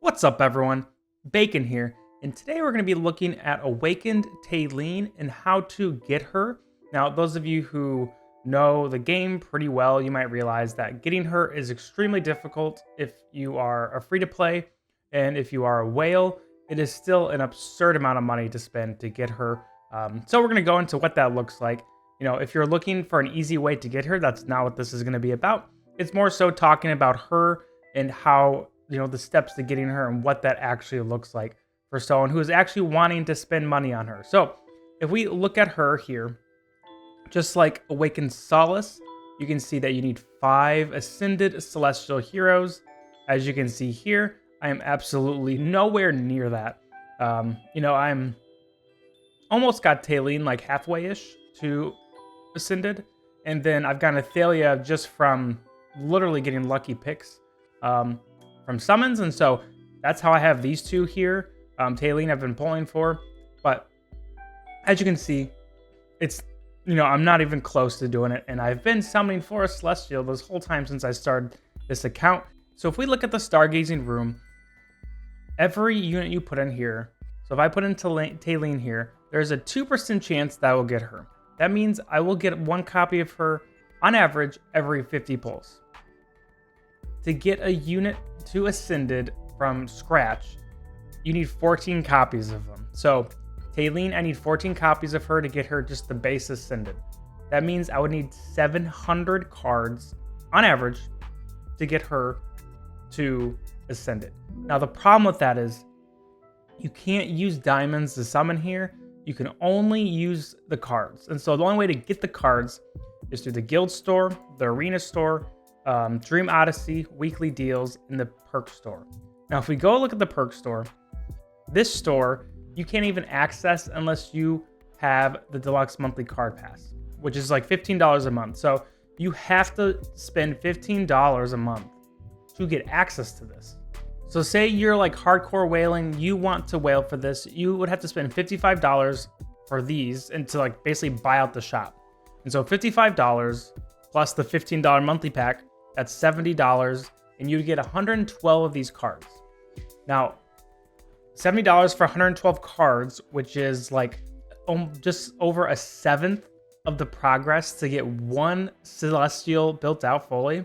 What's up, everyone? Bacon here, and today we're going to be looking at Awakened Talene and how to get her. Now, those of you who know the game pretty well, you might realize that getting her is extremely difficult if you are a free-to-play, and if you are a whale, it is still an absurd amount of money to spend to get her. So we're going to go into what that looks like. You know, if you're looking for an easy way to get her, that's not what this is going to be about. It's more so talking about her and how, you know, the steps to getting her and what that actually looks like for someone who is actually wanting to spend money on her. So if we look at her here, just like Awakened Solace, you can see that you need 5 Ascended Celestial Heroes. As you can see here, I am absolutely nowhere near that. You know, I'm almost got Talene like halfway-ish to Ascended. And then I've gotten Athalia just from literally getting lucky picks from summons. And so that's how I have these two here. Talene I've been pulling for. But as you can see, it's, you know, I'm not even close to doing it. And I've been summoning for a Celestial this whole time since I started this account. So if we look at the Stargazing room, every unit you put in here, so if I put in Talene here, there's a 2% chance that I will get her. That means I will get 1 copy of her on average every 50 pulls. To get a unit to Ascended from scratch, you need 14 copies of them. So Talene, I need 14 copies of her to get her just the base Ascended. That means I would need 700 cards on average to get her to Ascended. Now the problem with that is you can't use diamonds to summon here. You can only use the cards. And so the only way to get the cards is through the guild store, the arena store, Dream Odyssey, weekly deals, and the perk store. Now, if we go look at the perk store, this store, you can't even access unless you have the deluxe monthly card pass, which is like $15 a month. So you have to spend $15 a month to get access to this. So say you're like hardcore whaling, you want to whale for this, you would have to spend $55 for these and to like basically buy out the shop. And so $55 plus the $15 monthly pack, that's $70, and you'd get 112 of these cards. Now, $70 for 112 cards, which is like just over a 1/7 of the progress to get 1 Celestial built out fully,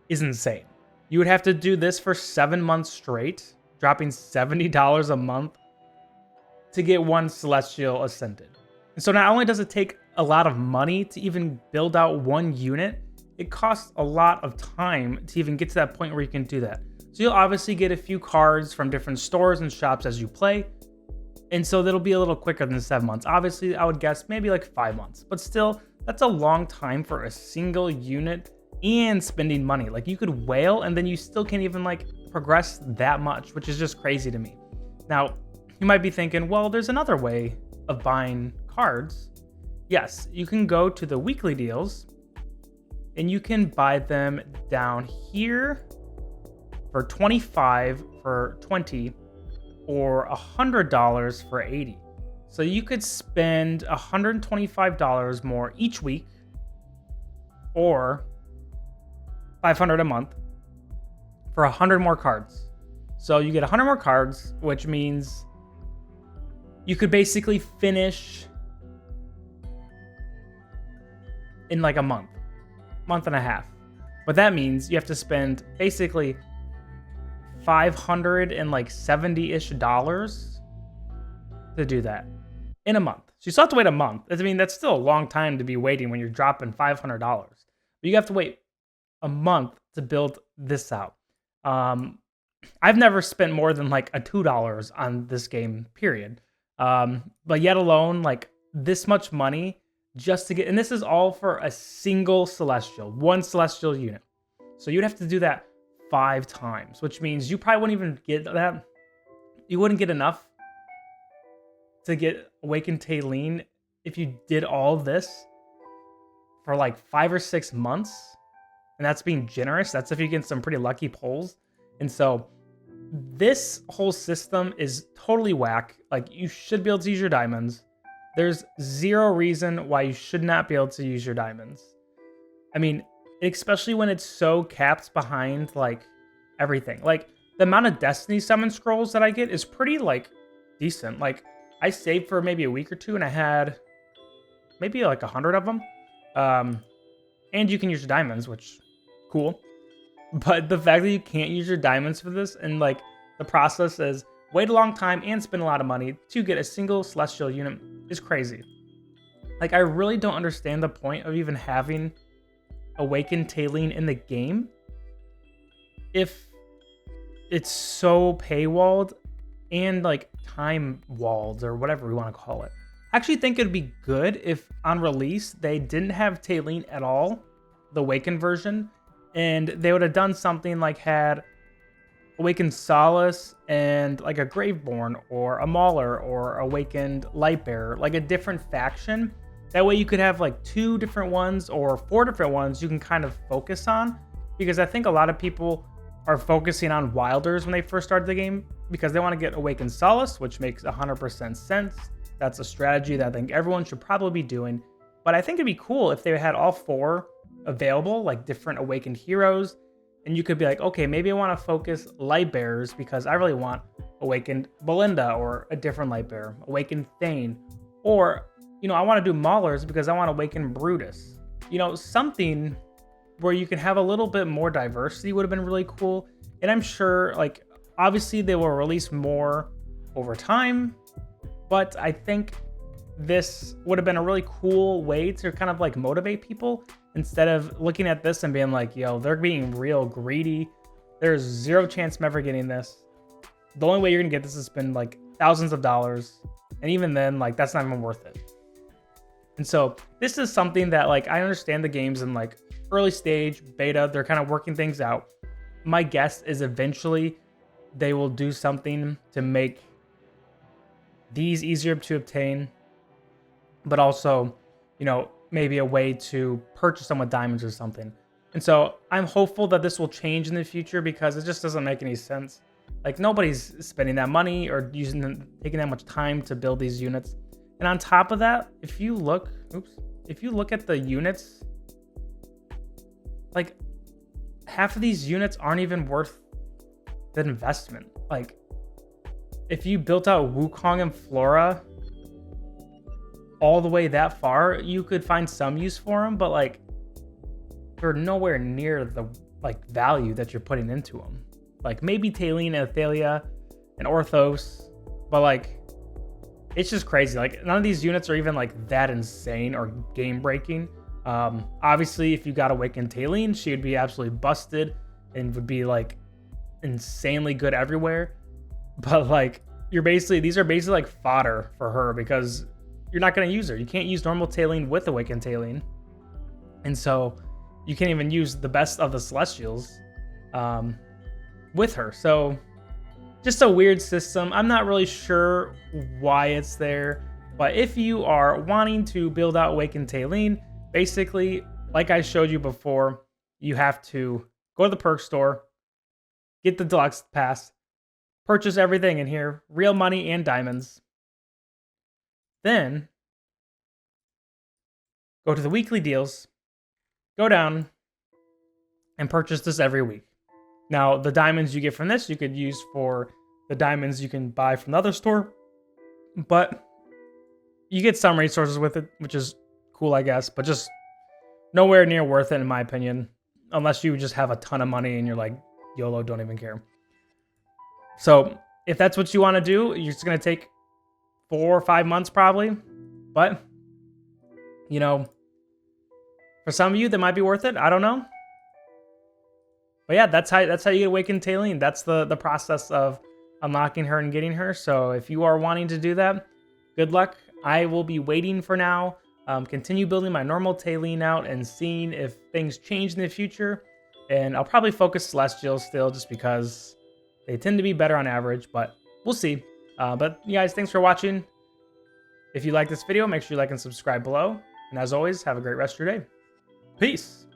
is insane. You would have to do this for 7 months straight, dropping $70 a month to get 1 Celestial Ascended. And so not only does it take a lot of money to even build out 1 unit, it costs a lot of time to even get to that point where you can do that. So you'll obviously get a few cards from different stores and shops as you play. And so that'll be a little quicker than 7 months. Obviously, I would guess maybe like 5 months. But still, that's a long time for a single unit and spending money. Like you could whale and then you still can't even like progress that much, which is just crazy to me. Now, you might be thinking, well, there's another way of buying cards. Yes, you can go to the weekly deals and you can buy them down here for $25 for 20 or $100 for 80. So you could spend $125 more each week or $500 a month for 100 more cards. So you get 100 more cards, which means you could basically finish in like a month and a half. But that means you have to spend basically $570-ish to do that in a month. So you still have to wait a month. I mean, that's still a long time to be waiting when you're dropping $500. But you have to wait a month to build this out. I've never spent more than like a $2 on this game, period. But yet alone, like this much money just to get, and this is all for a single Celestial, 1 Celestial unit. So you'd have to do that 5 times, which means you probably wouldn't even get that. You wouldn't get enough to get Awakened Talene if you did all this for like 5 or 6 months. And that's being generous. That's if you get some pretty lucky pulls. And so this whole system is totally whack. Like you should be able to use your diamonds. There's 0 reason why you should not be able to use your diamonds. I mean, especially when it's so capped behind like everything. Like the amount of Destiny summon scrolls that I get is pretty, like, decent. Like, I saved for maybe a week or two, and I had maybe, like, 100 of them. And you can use your diamonds, which, cool. But the fact that you can't use your diamonds for this, and, like, the process is wait a long time and spend a lot of money to get a single Celestial unit is crazy. Like, I really don't understand the point of even having Awakened Talene in the game if it's so paywalled and, like, time walled or whatever we want to call it. I actually think it'd be good if on release they didn't have Talene at all, the Awakened version, and they would have done something like had Awakened Solace and like a Graveborn or a Mauler or Awakened Lightbearer, like a different faction. That way you could have like 2 different ones or 4 different ones you can kind of focus on, because I think a lot of people are focusing on Wilders when they first started the game because they want to get Awakened Solace, which makes 100% sense. That's a strategy that I think everyone should probably be doing. But I think it'd be cool if they had all 4 available, like different Awakened heroes. And you could be like, okay, maybe I want to focus Lightbearers because I really want Awakened Belinda or a different Lightbearer, Awakened Thane. Or, you know, I want to do Maulers because I want to Awaken Brutus. You know, something where you can have a little bit more diversity would have been really cool. And I'm sure, like, obviously they will release more over time, but I think this would have been a really cool way to kind of like motivate people instead of looking at this and being like, yo, they're being real greedy. There's 0 chance I'm ever getting this. The only way you're gonna get this is spend like thousands of dollars. And even then, like, that's not even worth it. And so this is something that, like, I understand the game's in like early stage beta. They're kind of working things out. My guess is eventually they will do something to make these easier to obtain, but also, you know, maybe a way to purchase them with diamonds or something. And so I'm hopeful that this will change in the future because it just doesn't make any sense. Like, nobody's spending that money or taking that much time to build these units. And on top of that, if you look at the units, like, half of these units aren't even worth the investment. Like, if you built out Wukong and Flora all the way that far, you could find some use for them, but like, they're nowhere near the like value that you're putting into them. Like, maybe Talene and Athalia and Orthos, but like, it's just crazy. Like, none of these units are even like that insane or game breaking. Obviously, if you got Awakened Talene, she would be absolutely busted and would be like insanely good everywhere. But like, these are basically like fodder for her because you're not going to use her. You can't use normal Talene with Awakened Talene. And so you can't even use the best of the Celestials with her. So just a weird system. I'm not really sure why it's there. But if you are wanting to build out Awakened Talene, basically, like I showed you before, you have to go to the perk store, get the deluxe pass, purchase everything in here, real money and diamonds. Then go to the weekly deals, go down, and purchase this every week. Now, the diamonds you get from this, you could use for the diamonds you can buy from the other store, but you get some resources with it, which is cool, I guess, but just nowhere near worth it, in my opinion, unless you just have a ton of money and you're like, YOLO, don't even care. So if that's what you want to do, you're just going to take 4 or 5 months probably, but you know, for some of you that might be worth it. I don't know, but yeah, that's how you get Awakened Talene. That's the process of unlocking her and getting her. So if you are wanting to do that, good luck. I will be waiting for now. Continue building my normal Talene out and seeing if things change in the future. And I'll probably focus Celestials still just because they tend to be better on average, but we'll see. But you guys, thanks for watching. If you like this video, make sure you like and subscribe below. And as always, have a great rest of your day. Peace.